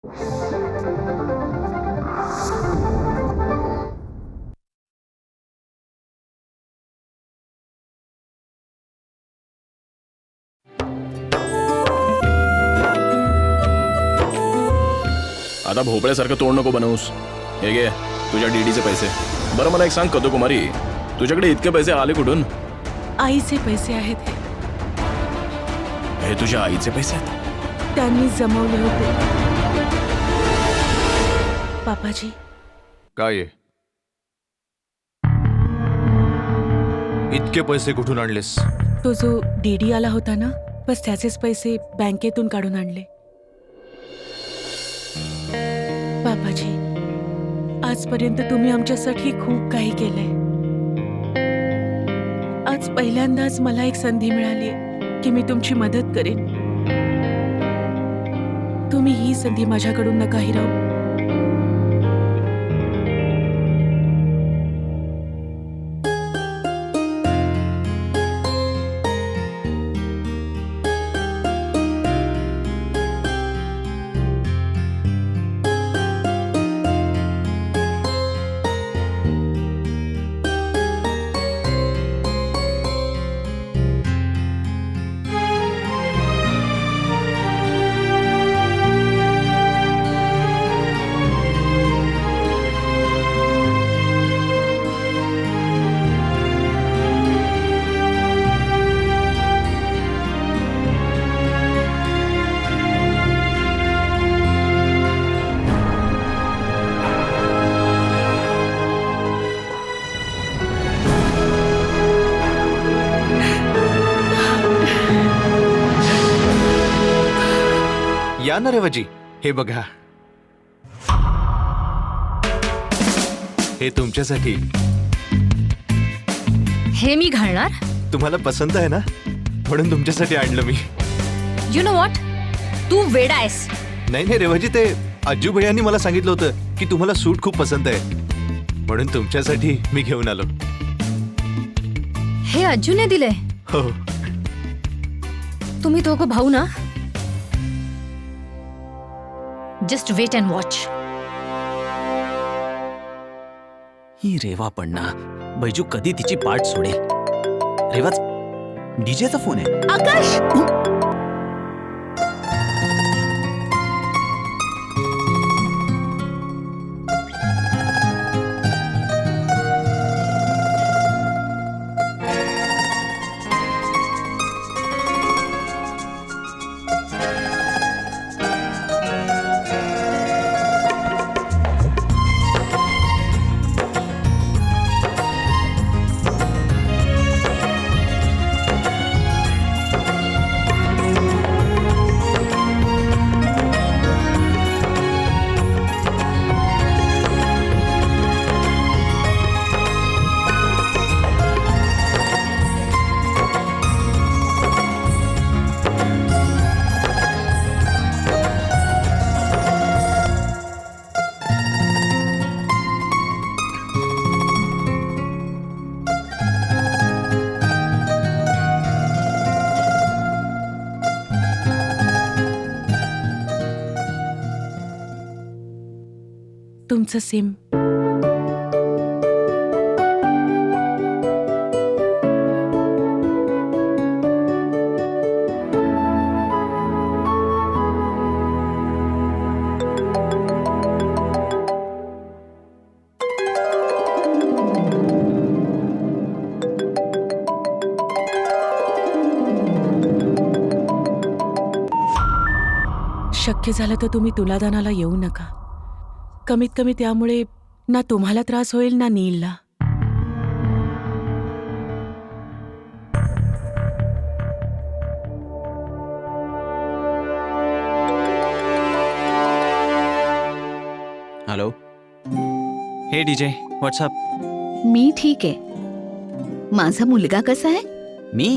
आता भोपळ्यासारखं तोंड नको बनवूस. हे घे तुझ्या डीडीचे पैसे. बरं मला एक सांग कदुकुमारी, तुझ्याकडे इतके पैसे आले कुठून? आईचे पैसे आहेत हे तुझ्या आईचे पैसे आहेत? त्यांनी जमवले होते. पापाजी, काय इतके पैसे कुठून आणलेस? तो जो डीडी आला होता ना, बस त्याचेच पैसे बँकेतून काढून आणले. पापाजी, आजपर्यंत तुम्ही आमच्यासाठी खूप काही केलंय. आज पहिल्यांदाच मला एक संधी मिळाली की मी तुमची मदत करेन. तुम्ही ही संधी माझ्याकडून नका हिरावू. या ना रेवाजी, हे बघा, हे तुमच्यासाठी. हे मी घालणार. तुम्हाला पसंत आहे ना, म्हणून तुमच्यासाठी आणलं मी. यू नो व्हॉट, तू वेडा आहेस. नाही नाही रेवाजी, ते अज्जू भैयांनी मला सांगितलं होतं की तुम्हाला सूट खूप पसंत आहे, म्हणून तुमच्यासाठी मी घेऊन आलो. हे अज्जूने दिले. हो. तुम्ही दोघं भाऊ ना? Just wait and watch. ही रेवा पण ना, बैजू कधी तिची पाठ सोडेल. रेवाच डीजेचा फोन आहे. आकाश, तुमचं सिम. शक्य झालं तर तुम्ही तुलादानाला येऊ नका. कमीत कमी त्यामुळे ना तुम्हाला त्रास होईल ना नीलला. हॅलो, हे डीजे, व्हॉट्सअप. मी ठीक आहे. माझा मुलगा कसा आहे? मी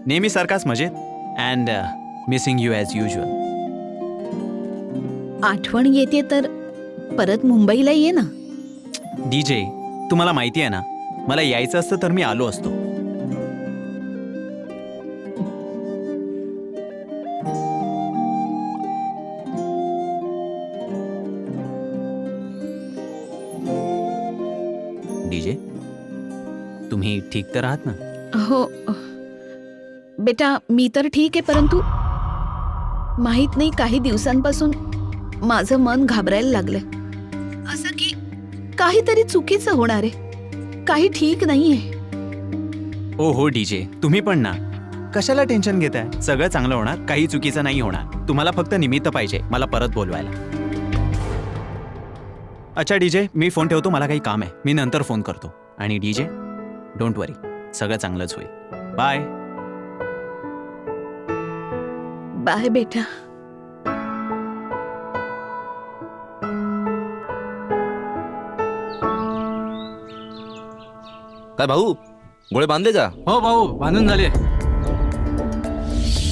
नेहमी सारखाच मजेत. And missing you as usual. आठवण येते तर परत मुंबईला ये ना. डीजे, तुम्हाला माहिती आहे ना, मला यायचं असतं तर मी आलो असतो. डीजे, तुम्ही ठीक तर आहात ना? हो बेटा, मी तर ठीक आहे, परंतु माहित नाही काही दिवसांपासून माझं मन घाबरायला लागलंय. असं की काहीतरी चुकीचं होणार आहे, काही ठीक नाहीये. ओ हो डीजे, तुम्ही पण ना, कशाला टेन्शन घेताय? सगळं चांगलं होणार, काही चुकीचं नाही होणार. तुम्हाला फक्त निमित्त पाहिजे मला परत बोलवायला. अच्छा डीजे, मी फोन ठेवतो, मला काही काम आहे, मी नंतर फोन करतो. आणि डीजे, डोंट वरी, सगळं चांगलंच होईल. बाय. बाय बेटा. काय भाऊ, गोळे बांधले का? हो भाऊ, बांधून झाले.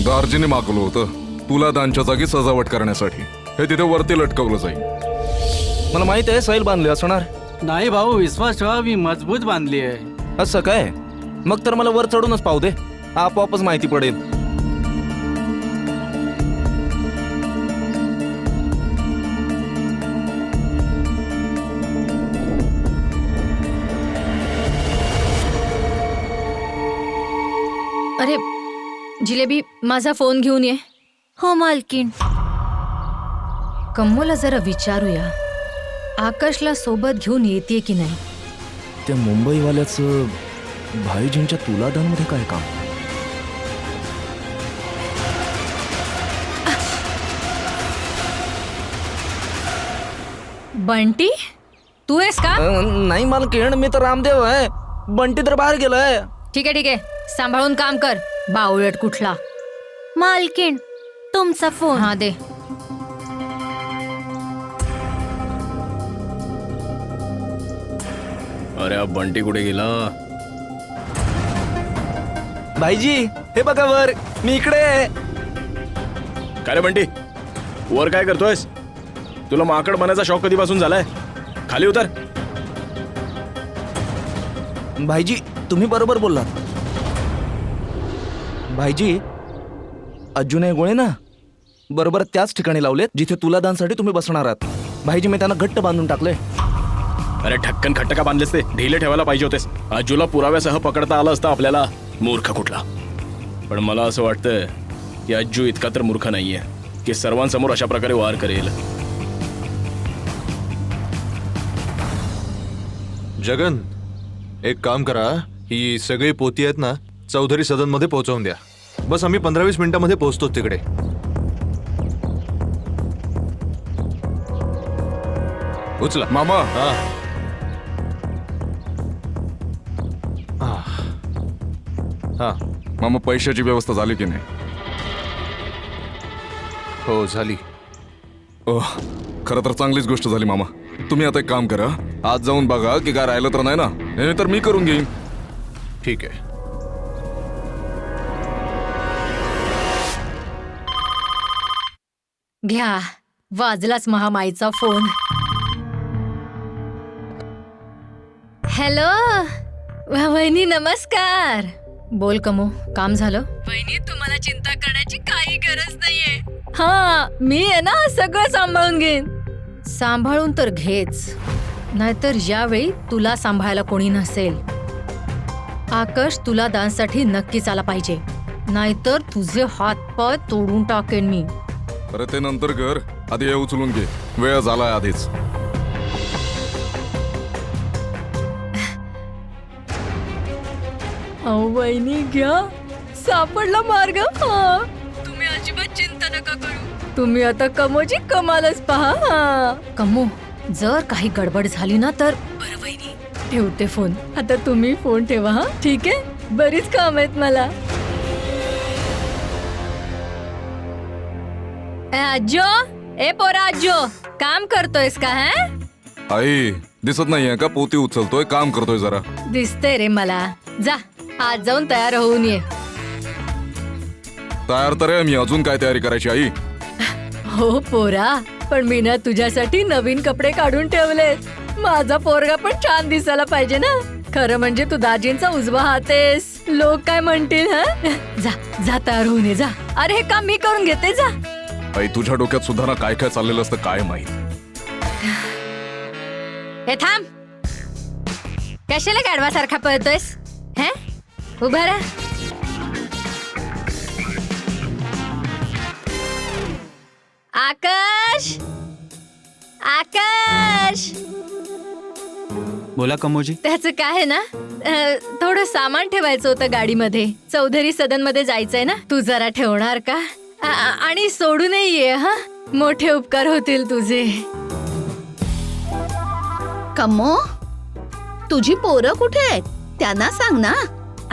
दार्जीने मागवलं होतं तुला दानच्या जागी सजावट करण्यासाठी. हे तिथे वरती लटकवलं जाईल. मला माहित आहे सैल बांधले असणार. नाही भाऊ, विश्वास ठेवा, मी मजबूत बांधली आहे. असं काय? मग तर मला वर चढूनच पाहू दे, आपोआपच माहिती पडेल. अरे जिलेबी, माझा फोन घेऊन ये. हो मालकीण. कम्मूला जरा विचारूया, आकाशला सोबत घेऊन येते की नाही. त्या मुंबईवाल्याचं भाईजींच्या तुलादानमध्ये काय काम? बंटी, तू आहेस का? नाही मालकीण, मी तर रामदेव आहे. बंटी तर बाहेर गेलाय. ठीक आहे, सांभाळून काम कर, बावळट कुठला. मालकीण, तुमचा फोन. हा दे. अरे हा बंटी कुठे गेला? भाईजी, हे बघा वर, मी इकडे आहे. काय रे बंटी, वर काय करतोयस? तुला माकड बनायचा शौक कधीपासून झालाय? खाली उतर. भाईजी, तुम्ही बरोबर बोललात. भाईजी, अजूनही गोळे ना बरोबर त्याच ठिकाणी लावलेत जिथे तुलादानसाठी तुम्ही बसणार आहात. भाईजी, मी त्यांना घट्ट बांधून टाकले. अरे ढक्कन खट्ट का बांधलेस? ते ढिले ठेवायला पाहिजे होतेस. अज्जूला पुराव्यासह पकडता आलं असतं आपल्याला. मूर्ख कुठला. पण मला असं वाटतं की अज्जू इतका तर मूर्ख नाहीये की सर्वांसमोर अशा प्रकारे वार करेल. जगन, एक काम करा, ही सगळी पोती आहेत ना चौधरी सदन मध्ये पोहोचवून द्या. बस आम्ही 15-20 मिनिटांमध्ये पोहोचतो तिकडे. उचला मामा, हा. हा, मामा पैशाची व्यवस्था झाली की नाही? हो झाली. ओह, खरं तर चांगलीच गोष्ट झाली मामा. तुम्ही आता एक काम करा, आज जाऊन बघा की काय राहिलं तर नाही ना, नाही तर मी करून घेईन. ठीक आहे. घ्या, वाजलाच महामाईचा फोन. हॅलो वहिनी, नमस्कार. बोल कमो, काम झालं? वहिनी, तुम्हाला चिंता करण्याची काही गरज नाहीये. हा, मी आहे ना, सगळं सांभाळून घेईन. सांभाळून तर घेच, नाहीतर यावेळी तुला सांभाळायला कोणी नसेल. आकाश तुला दानसाठी नक्कीच आला पाहिजे, नाहीतर तुझे हातपाय तोडून टाकेन मी. अरे ते नंतर कर, आधी हे उचलून घे, वेळ झालाय आधीच. अहो वहिनी, घ्या, सापडला मार्ग. हा, तुम्ही अजिबात चिंता नका करू. तुम्ही आता कमोची कमालच पहा. कमो, जर काही गडबड झाली ना तर. बरं वहिनी, ठेवते फोन. आता तुम्ही फोन ठेवा. हा, ठीक आहे, बरीच काम आहेत मला. आजो, ए पोरा आजो, काम करतोयस का? हा, आई दिसत नाहीये का? पोती उचलतोय, काम करतोय जरा. दिसते रे मला. जा, आज जाऊन तयार होऊन ये. तयार तर आहे मी, अजून काय तयारी करायची आई? हो पोरा, पण मी ना तुझ्यासाठी नवीन कपडे काढून ठेवलेत. माझा पोरगा पण छान दिसायला पाहिजे ना. खरं म्हणजे तू दाजींचा उजवा हात आहेस. लोक काय म्हणतील? हा, जा जा, तयार होऊन ये, जा. अरे हे काम मी करून घेते, जा. आई, तुझ्या डोक्यात सुद्धा ना काय काय चाललेलं असतं काय माहित. हे थांब. कशाला गाढवासारखा पळतोयस? हे उभा राहा. आकाश, आकाश. बोला कमोजी. त्याचं काय आहे ना, थोडं सामान ठेवायचं होतं गाडीमध्ये. चौधरी सदन मध्ये जायचंय ना, तू जरा ठेवणार का? आणि सोडूनही ये हा, मोठे उपकार होतील तुझे. कमो, तुझी पोरं कुठे आहेत? त्यांना सांग ना.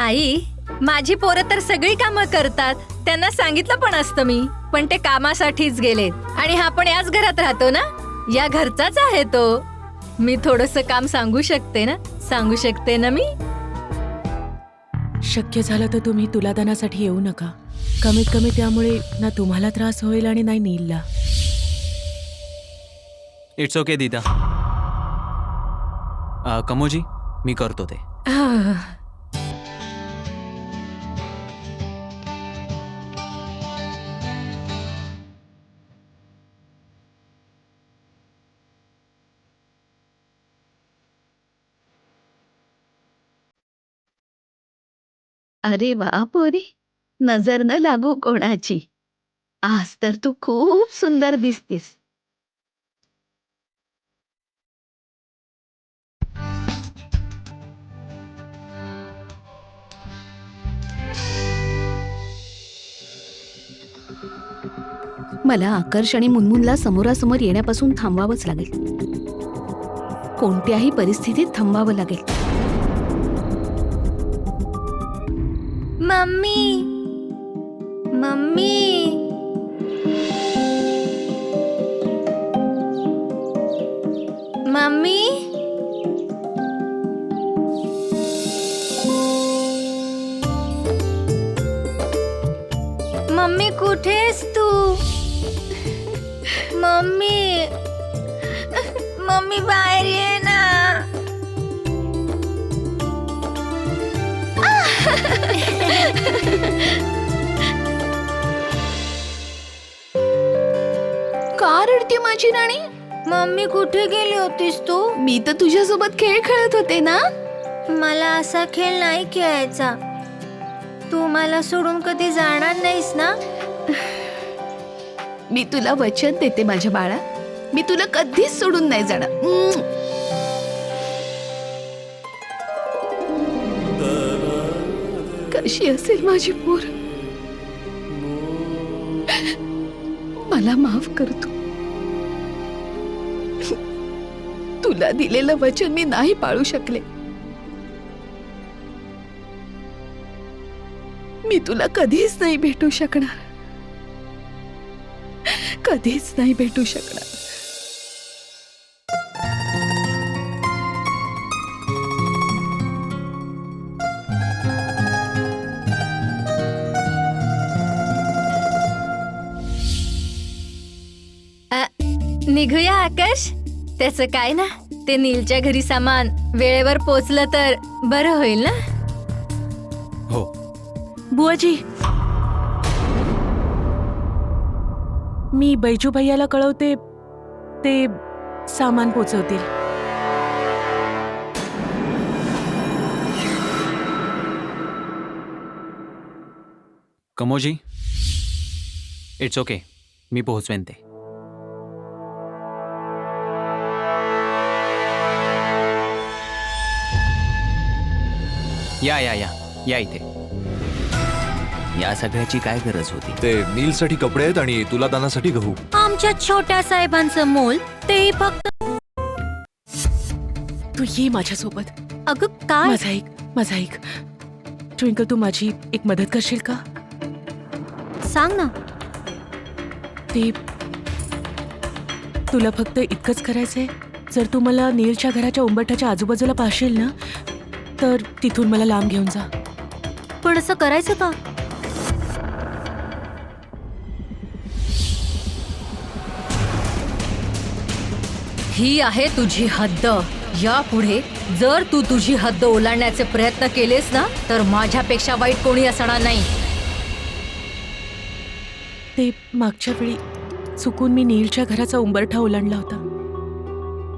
आई, माझी पोरं तर सगळी कामं करतात. त्यांना सांगितलं पण असतं मी, पण ते कामासाठीच गेलेत. आणि हा पण याच घरात राहतो ना, या घरचाच आहे तो. मी थोडस काम सांगू शकते ना मी. शक्य झालं तर तुम्ही तुलादानासाठी येऊ नका. कमीत कमी त्यामुळे ना तुम्हाला त्रास होईल आणि नाही नीलला. इट्स ओके दीदा. कमोजी, मी करतो ते. अरे वा पोरी, नजर न लागू कोणाची. आज तर तू खूप सुंदर दिसतीस. मला आकर्ष आणि मुनमुनला समोरासमोर येण्यापासून थांबवावंच लागेल. कोणत्याही परिस्थितीत थांबावं लागेल. Mummy, mummy. मम्मी, मम्मी कुठेस तू? मम्मी, मम्मी बाहेर ये ना. का रडते माझी राणी? मम्मी कुठे गेली होतीस तू? मी तर तुझ्यासोबत खेळ खेळत होते ना. मला असा खेळ नाही खेळायचा. तू मला सोडून कधी जाणार नाहीस ना? मी तुला वचन देते माझ्या बाळा, मी तुला कधीच सोडून नाही जाणार. कशी असेल माझी पोर? मला माफ कर तू. तुला दिलेलं वचन मी नाही पाळू शकले. मी तुला कधीच नाही भेटू शकणार. कधीच नाही भेटू शकणार. निघूया आकाश. त्याचं काय ना, ते नीलच्या घरी सामान वेळेवर पोचलं तर बरं होईल ना. हो. बुवाजी, मी बैजू भैयाला कळवते, ते सामान पोचवतील. कमोजी, इट्स ओके, मी पोहोचवेन ते. या या या या इथे. या सगळ्याची काय गरज होती? ते नीलसाठी कपडे आहेत आणि तुलादानासाठी गहू. आमच्या छोट्या साहेबांचं मोल ते फक्त. तू ये माझ्यासोबत. अगं काय? माझा ऐक. ट्विंकल, तू माझी एक मदत करशील का? सांग ना. ते तुला फक्त इतकंच करायचंय. जर तू मला नीलच्या घराच्या उंबरठ्याच्या आजूबाजूला पाहशील ना, तर तिथून मला लांब घेऊन जा. पण असं करायचं का? ही आहे तुझी हद्द. यापुढे जर तू तुझी हद्द ओलांडण्याचे प्रयत्न केलेस ना, तर माझ्यापेक्षा वाईट कोणी असणार नाही. ते मागच्या वेळी चुकून मी नीलच्या घराचा उंबरठा ओलांडला होता.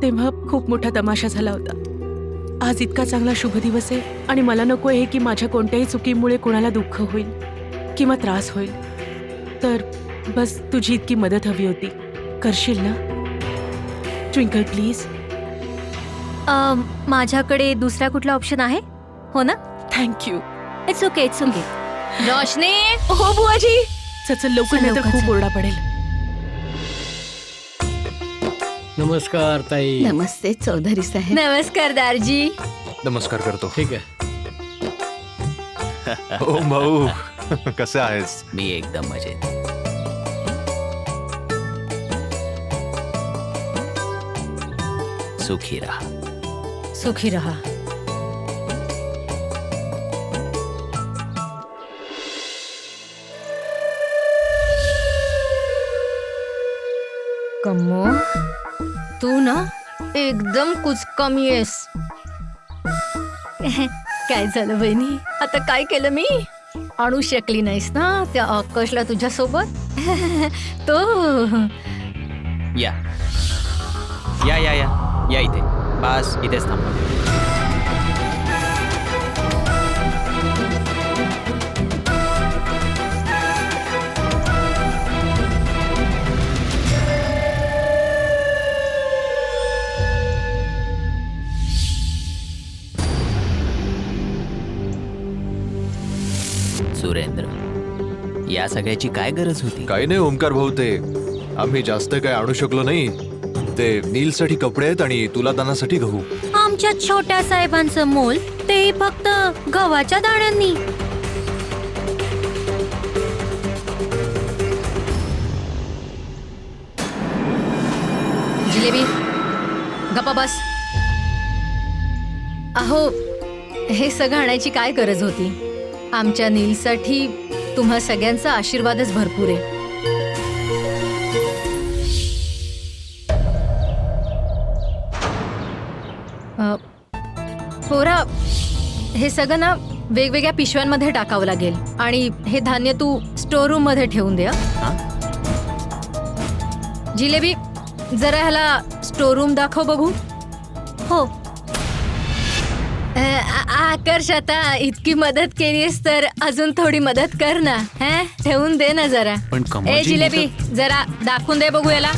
तेव्हा खूप मोठा तमाशा झाला होता. आज इतका चांगला शुभ दिवस आहे आणि मला नको आहे की माझ्या कोणत्याही चुकीमुळे कोणाला दुःख होईल किंवा त्रास होईल. तर बस तुझी इतकी मदत हवी होती. करशील ना ट्विंकल प्लीज? माझ्याकडे दुसरा कुठला ऑप्शन आहे? हो ना? Thank you. It's okay, it's okay. Roshni, हो बुवाजी. चल लवकर, नाही तर लवकर खूप चल. ओरडा पडेल. नमस्कार ताई. नमस्ते चौधरी साहेब. नमस्कार दारजी. नमस्कार करतो. ठीक आहे. हो भाऊ कसे आहेस? मी एकदम मजेत. सुखी राहा. सुखी रहा. कम्मो, तू ना एकदम कुछ कमी आहेस. काय झालं बहिणी? आता काय केलं मी? आणू शकली नाहीस ना त्या आकाशला तुझ्यासोबत? तो या या या या या इथे. बस इथेच थांबा. सुरेंद्र, या सगळ्याची काय गरज होती? काही नाही ओमकार भाऊ, ते आम्ही जास्त काय आणू शकलो नाही. ते नीलसाठी कपडे आहेत आणि तुला दानासाठी गहू. आमच्या छोट्या साहेबांचं मोल ते फक्त गव्हाच्या दाण्यांनी. जिलेबी, गप्पा बस. अहो, हे सगळं आणायची काय गरज होती? आमच्या नीलसाठी तुम्हा सगळ्यांचा आशीर्वादच भरपूर आहे. पोरा, हे सगळं ना वेगवेगळ्या पिशव्यांमध्ये टाकावं लागेल आणि हे धान्य तू स्टोर रूम मध्ये ठेवून दे. जिलेबी, जरा ह्याला स्टोर रूम दाखव बघू. हो. आकर्ष, आता इतकी मदत केलीस तर अजून थोडी मदत कर ना. ठेवून दे ना जरा. पण ए कमोजी, जिलेबी, जरा दाखवून दे बघू याला.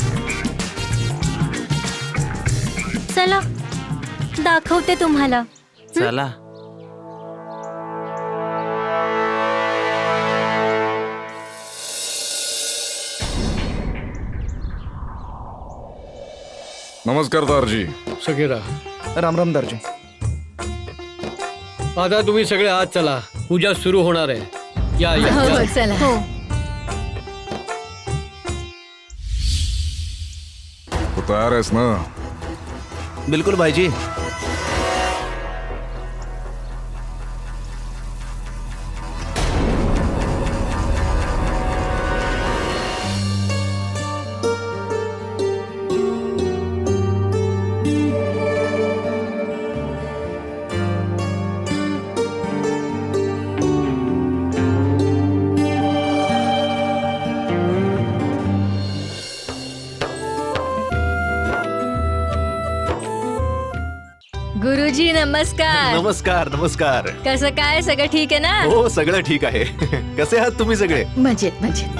चला दाखवते तुम्हाला. चला. नमस्कार दारजी. सगळे राहा. राम राम दारजी. आता तुम्ही सगळे आत चला, पूजा सुरू होणार आहे. या या, हो या. हो, चला. हो. तू तयार आहेस ना? बिलकुल भाईजी. गुरुजी नमस्कार. नमस्कार नमस्कार. कसं काय, सगळं ठीक आहे ना? हो सगळं ठीक आहे. कसे आहात तुम्ही सगळे? मजेत मजेत.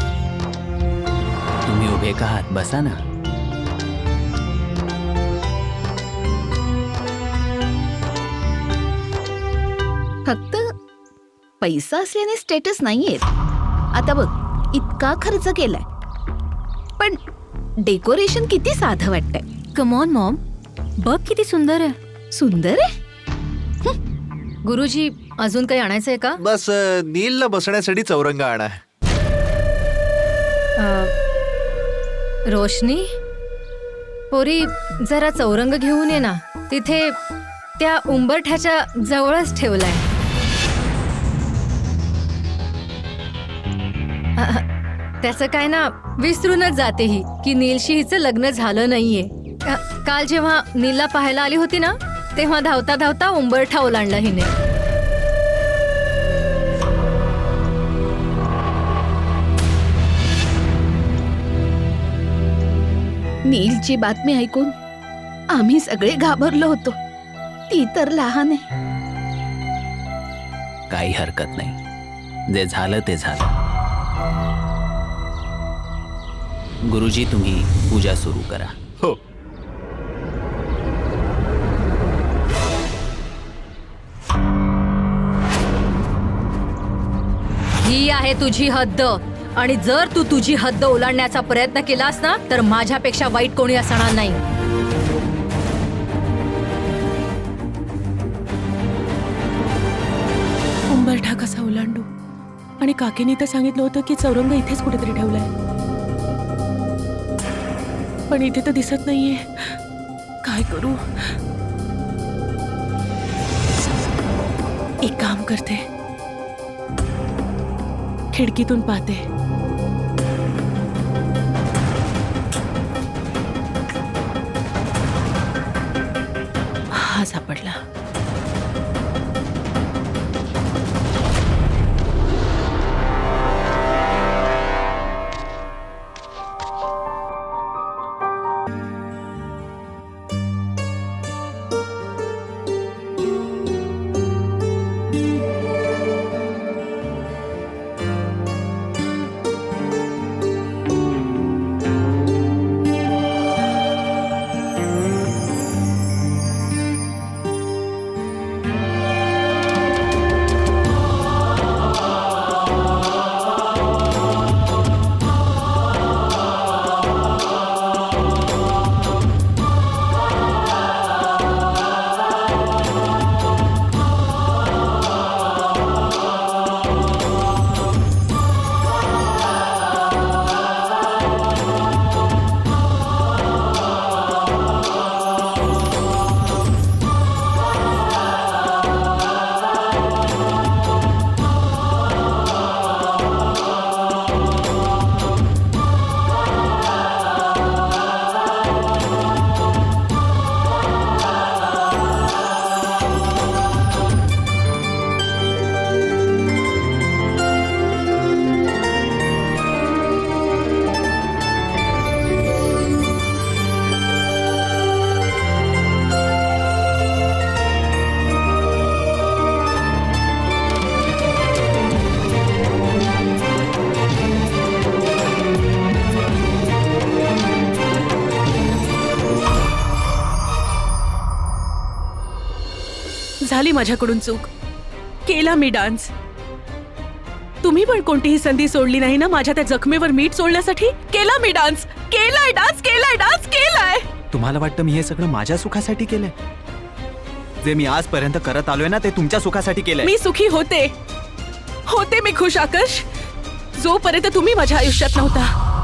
तुम्ही उभे का आहात? बसा ना. फक्त पैसा असल्याने स्टेटस नाहीये. आता बघ, इतका खर्च केलाय पण डेकोरेशन किती साधं वाटतंय. कम ऑन मॉम, बघ किती सुंदर आहे. सुंदर आहे. गुरुजी, अजून काही आणायचंय का? बस नीलला बसण्यासाठी चौरंग आणा. रोशनी, पोरी जरा चौरंग घेऊन ये ना. तिथे त्या उंबरठ्याच्या जवळच ठेवलाय. त्याचं काय ना, विसरूनच जाते ही की नीलशी हिचं लग्न झालं नाहीये. काल जेव्हा नीलला पाहायला आली होती ना, तेव्हा धावता धावता उंबरठा ओलांडला हिने. नीलची बातमी ऐकून आम्ही सगळे घाबरलो होतो. ती तर लहान आहे. काही हरकत नाही, जे झालं ते झालं. गुरुजी, तुम्ही पूजा सुरू करा. हो. ही आहे तुझी हद्द, आणि जर तू तुझी हद्द ओलांडण्याचा प्रयत्न केलास ना, तर माझ्यापेक्षा वाईट कोणी असणार नाही. उंबरठा कसा ओलांडू? आणि काकीने तर सांगितलं होतं की चौरंग इथेच कुठेतरी ठेवलाय, पण इथे तर दिसत नाहीये. काय करू? एक काम करते, खिडकीतून पाहते. हा सापडला. झाली माझ्याकडून चूक, केला मी डान्स. तुम्ही पण कोणतीही संधी सोडली नाही ना माझ्या त्या जखमेवर मीठ सोडण्यासाठी. केला मी डान्स, केलाय डान्स, केलाय डान्स, केलाय. तुम्हाला वाटतं मी हे सगळं माझ्या सुखासाठी केलंय? जे मी आजपर्यंत करत आलोय ना, ते तुमच्या सुखासाठी केलंय. मी सुखी होते मी खुश आकाश, जोपर्यंत तुम्ही माझ्या आयुष्यात नव्हता.